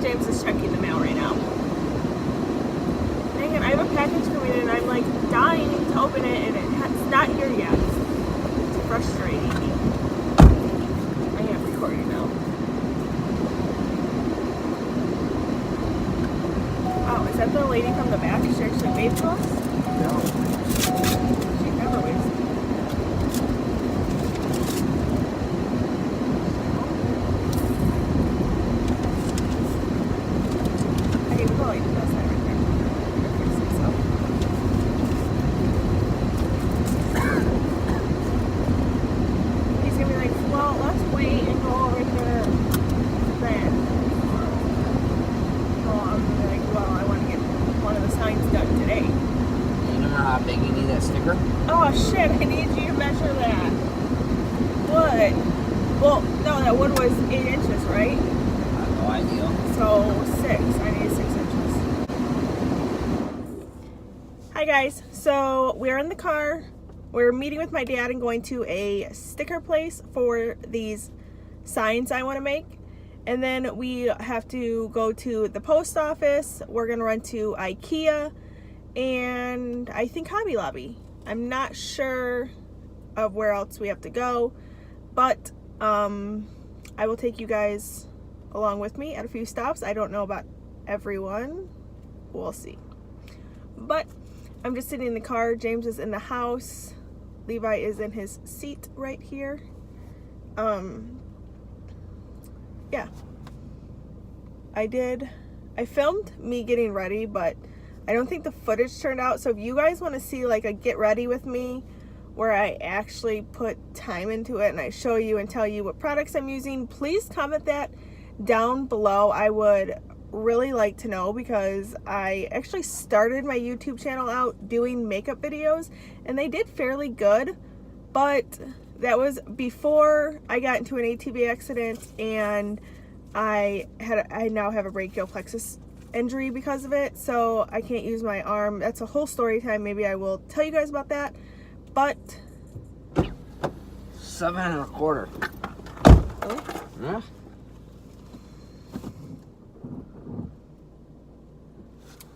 James is checking the mail right now. Dang it, I have a package coming in and I'm like dying to open it and it's not here yet. It's frustrating me. I am recording now. Oh, is that the lady from the back? She actually waved to us? No. She never waves. Okay, we'll probably do that side right there. If you say so. He's gonna be like, well, let's wait and go over here then. Well, I'm gonna be like, well, I want to get one of the signs done today. You know how big you need that sticker? Oh shit, I need you to measure that. Wood. Well, no, that wood was 8 inches, right? No idea. So 6. I need 6 inches. Hi guys. So we're in the car. We're meeting with my dad and going to a sticker place for these signs I want to make. And then we have to go to the post office. We're going to run to Ikea and I think Hobby Lobby. I'm not sure of where else we have to go, but I will take you guys along with me at a few stops. I don't know about everyone. We'll see. But I'm just sitting in the car. James is in the house. Levi is in his seat right here. Yeah. I filmed me getting ready, but I don't think the footage turned out. So if you guys want to see like a get ready with me where I actually put time into it and I show you and tell you what products I'm using, please comment that down below. I would really like to know because I actually started my YouTube channel out doing makeup videos and they did fairly good, but that was before I got into an ATV accident and I now have a brachial plexus injury because of it, so I can't use my arm. That's a whole story time. Maybe I will tell you guys about that. But 7 1/4. really? Yeah.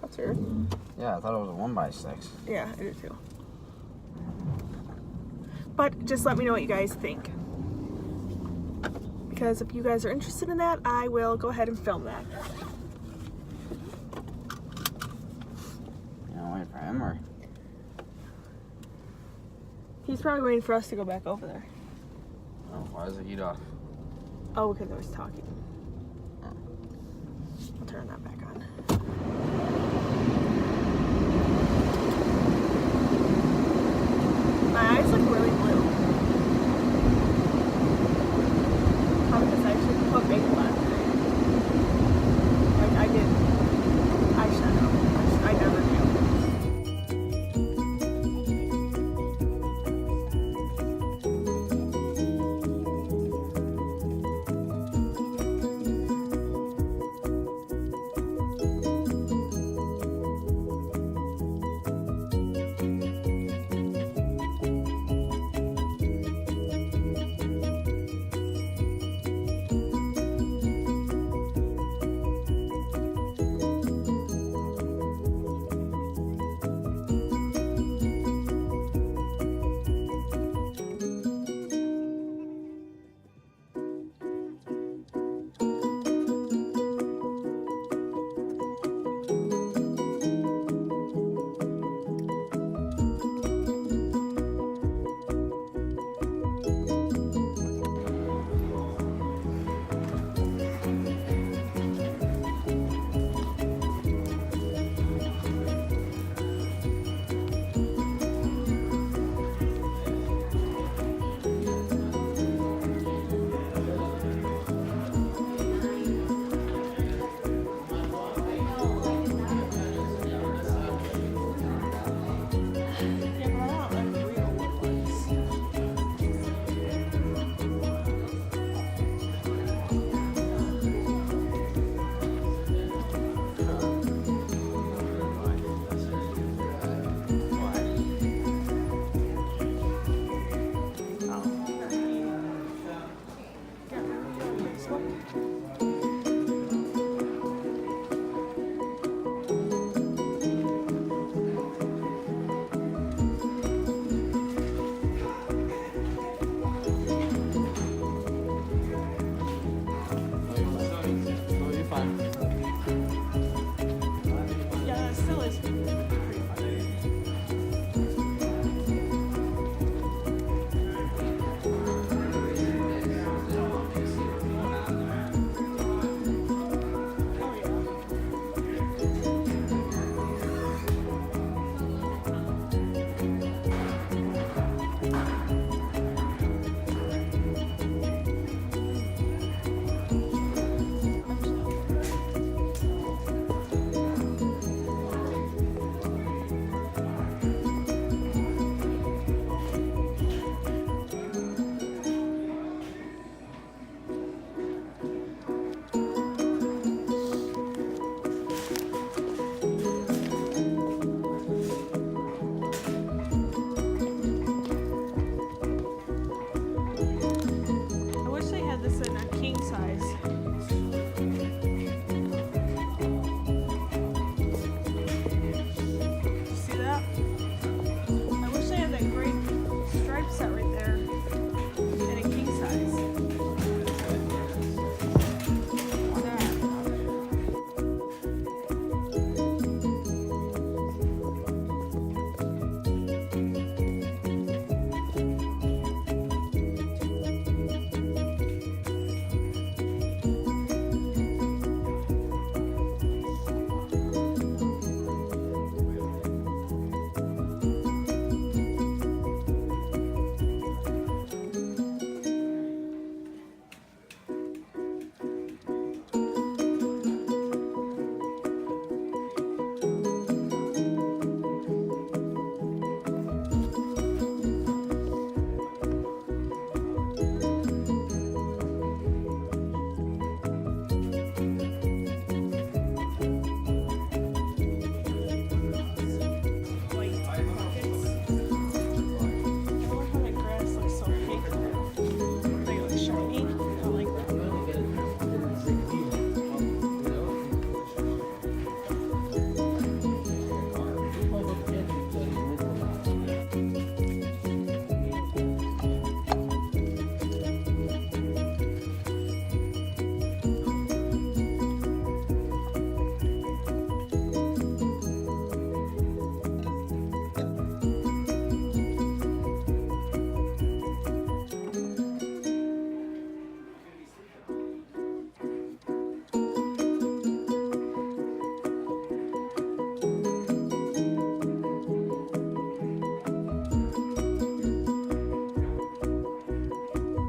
That's weird. Yeah, I thought it was a 1x6. Yeah, I do too. But just let me know what you guys think, because if you guys are interested in that, I will go ahead and film that. Wait for him or? He's probably waiting for us to go back over there. Oh, why is the heat off? Oh, because I was talking. I'll turn that back on. My eyes look really blue. Probably because I actually put makeup last night. Like I did eyeshadow. I never do.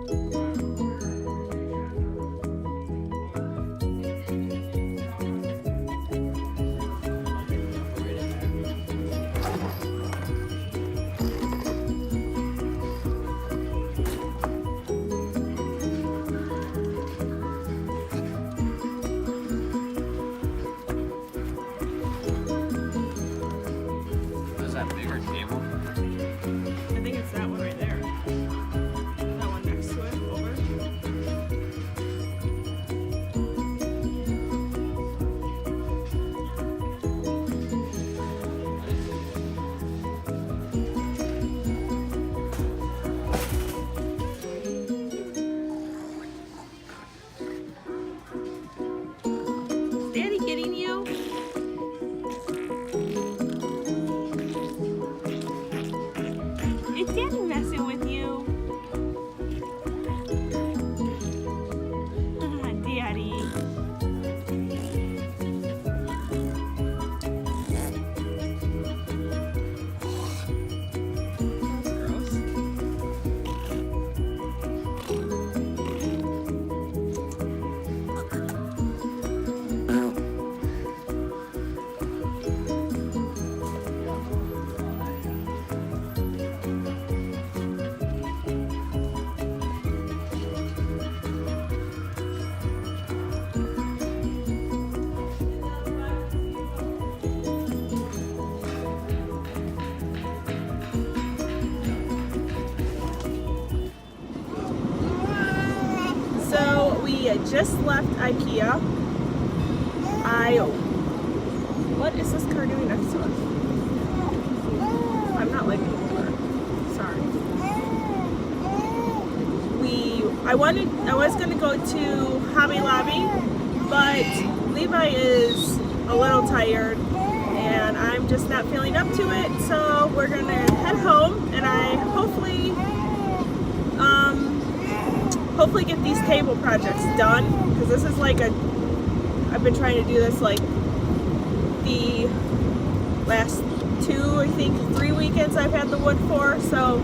Is that bigger table? I think it's that one right there. That one next to it, over. Is Daddy getting you? Is Daddy messing with you? Daddy. Gross. So we just left Ikea. What is this car doing next to us? I'm not liking the car. Sorry. I was gonna go to Hobby Lobby, but Levi is a little tired and I'm just not feeling up to it. So we're gonna head home and I hopefully get these table projects done, because this is like I've been trying to do this like the last 3 weekends I've had the wood for, so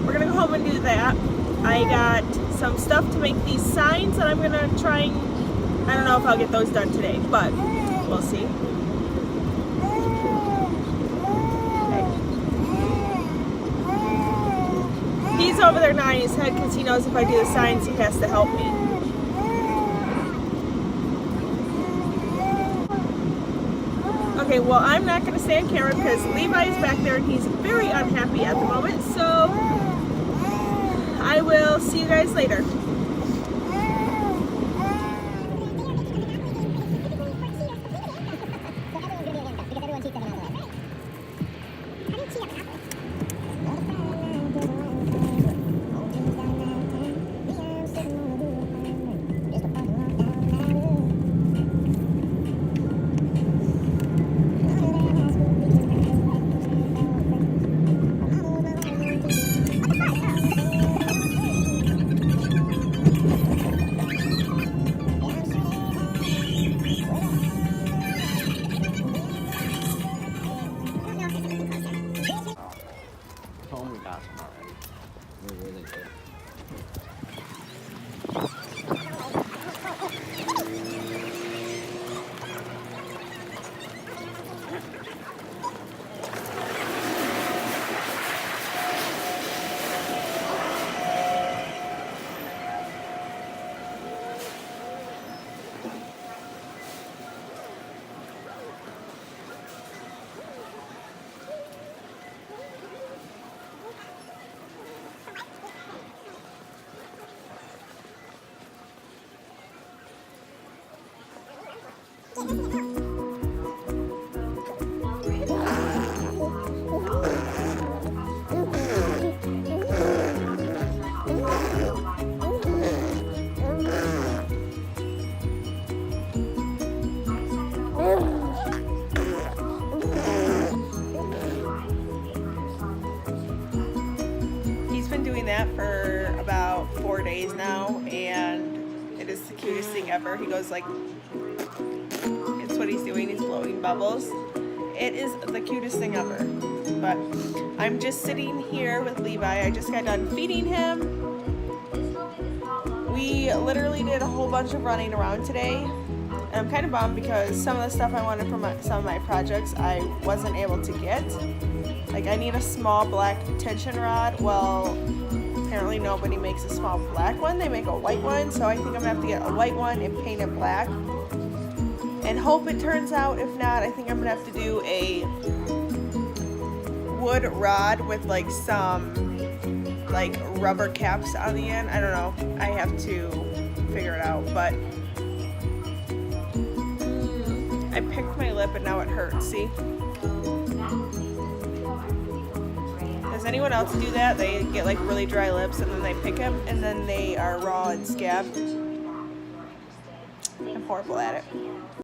we're gonna go home and do that. I got some stuff to make these signs that I'm gonna try and, I don't know if I'll get those done today, but we'll see. He's over there nodding his head because he knows if I do the signs, he has to help me. Okay, well, I'm not going to stay on camera because Levi is back there and he's very unhappy at the moment. So I will see you guys later. We got some already. They're really good. He's been doing that for about 4 days now, and it is the cutest thing ever. He goes like, it's what he's doing, he's blowing bubbles. It is the cutest thing ever. But I'm just sitting here with Levi. I just got done feeding him. We literally did a whole bunch of running around today. And I'm kind of bummed because some of the stuff I wanted for some of my projects I wasn't able to get. Like I need a small black tension rod. Well, apparently nobody makes a small black one. They make a white one. So I think I'm gonna have to get a white one and paint it black. And hope it turns out. If not, I think I'm gonna have to do a wood rod with like some like rubber caps on the end. I don't know. I have to figure it out, but I picked my lip and now it hurts, see? Does anyone else do that? They get like really dry lips and then they pick them and then they are raw and scabbed. I'm horrible at it.